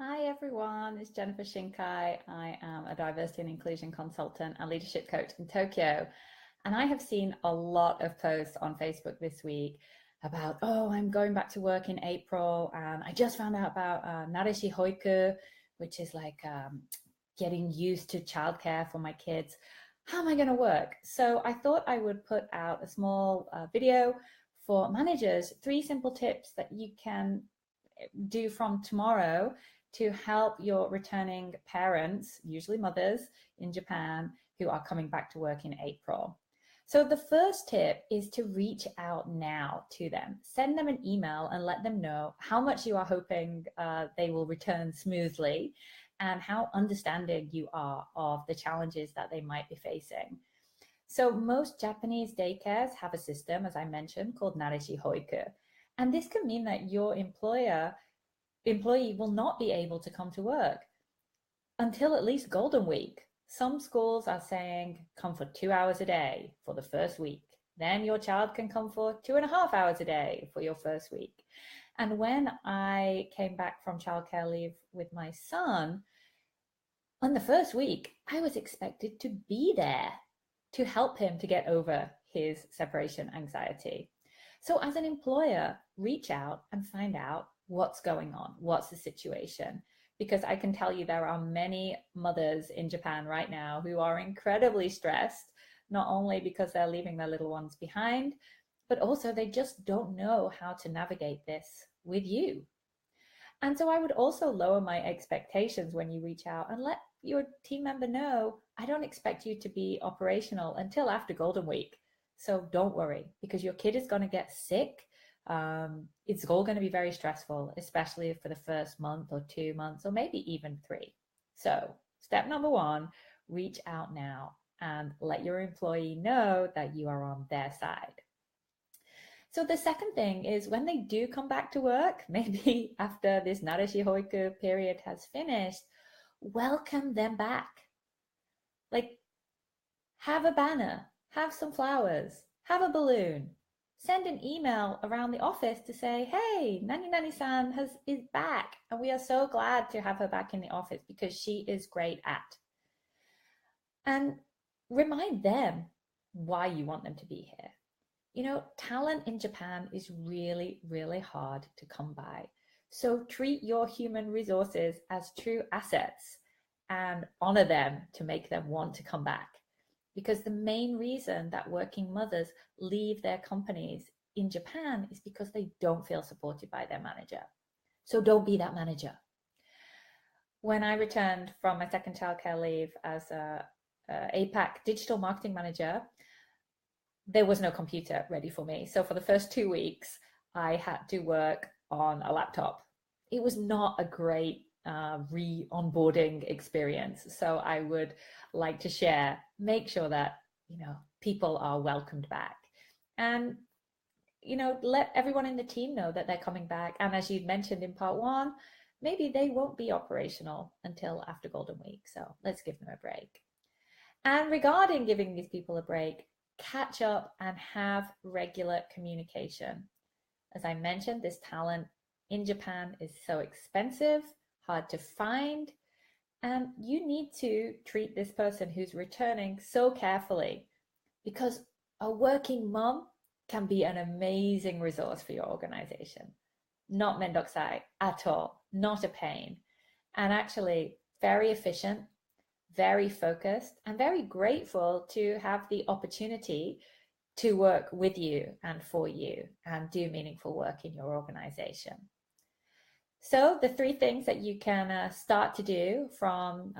Hi everyone, it's Jennifer Shinkai. I am a diversity and inclusion consultant and leadership coach in Tokyo. And I have seen a lot of posts on Facebook this week about, I'm going back to work in April. And I just found out about Nareshi Hoiku, which is like getting used to childcare for my kids. How am I going to work? So I thought I would put out a small video for managers, 3 simple tips that you can do from tomorrow to help your returning parents, usually mothers in Japan, who are coming back to work in April. So the first tip is to reach out now to them. Send them an email and let them know how much you are hoping they will return smoothly and how understanding you are of the challenges that they might be facing. So most Japanese daycares have a system, as I mentioned, called Nareshi Hoiku. And this can mean that your employee will not be able to come to work until at least Golden Week. Some schools are saying come for 2 hours a day for the first week. Then your child can come for 2.5 hours a day for your first week. And when I came back from childcare leave with my son, on the first week, I was expected to be there to help him to get over his separation anxiety. So as an employer, reach out and find out what's going on, what's the situation. Because I can tell you there are many mothers in Japan right now who are incredibly stressed, not only because they're leaving their little ones behind, but also they just don't know how to navigate this with you. And so I would also lower my expectations when you reach out and let your team member know, I don't expect you to be operational until after Golden Week. So don't worry, because your kid is going to get sick. It's all going to be very stressful, especially for the first month or 2 months, or maybe even 3. So step number 1, reach out now and let your employee know that you are on their side. So the second thing is when they do come back to work, maybe after this Nareshi Hoiku period has finished, welcome them back. Like, have a banner, have some flowers, have a balloon, send an email around the office to say, hey, Nani Nani-san is back, and we are so glad to have her back in the office because she is great at. And remind them why you want them to be here. You know, talent in Japan is really, really hard to come by. So treat your human resources as true assets and honor them to make them want to come back. Because the main reason that working mothers leave their companies in Japan is because they don't feel supported by their manager. So don't be that manager. When I returned from my second childcare leave as a APAC digital marketing manager, there was no computer ready for me. So for the first 2 weeks, I had to work on a laptop. It was not a great re-onboarding experience. So I would like to share, make sure that, people are welcomed back. And, let everyone in the team know that they're coming back. And as you mentioned in part 1, maybe they won't be operational until after Golden Week. So let's give them a break. And regarding giving these people a break, catch up and have regular communication. As I mentioned, this talent in Japan is so expensive, hard to find, and you need to treat this person who's returning so carefully because a working mom can be an amazing resource for your organization. Not mendokusai at all, not a pain, and actually very efficient, very focused, and very grateful to have the opportunity to work with you and for you and do meaningful work in your organization. So the 3 things that you can start to do from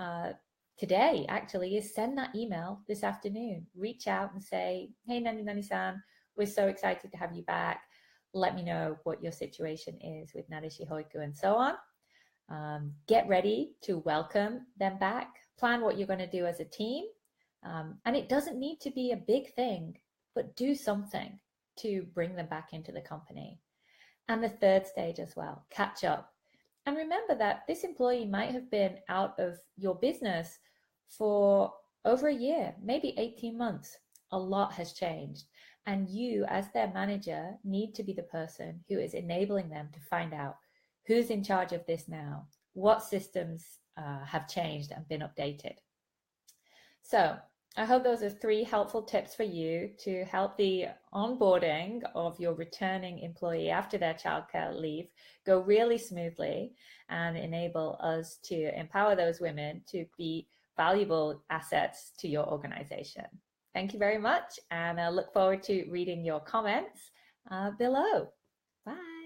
today actually is send that email this afternoon. Reach out and say, hey, Nani Nani-san, we're so excited to have you back. Let me know what your situation is with Nareshi Hoiku and so on. Get ready to welcome them back. Plan what you're going to do as a team. And it doesn't need to be a big thing, but do something to bring them back into the company. And the third stage as well, catch up. And remember that this employee might have been out of your business for over a year, maybe 18 months. A lot has changed. And you, as their manager, need to be the person who is enabling them to find out who's in charge of this now, what systems have changed and been updated. So I hope those are 3 helpful tips for you to help the onboarding of your returning employee after their childcare leave go really smoothly and enable us to empower those women to be valuable assets to your organization. Thank you very much, and I look forward to reading your comments below. Bye.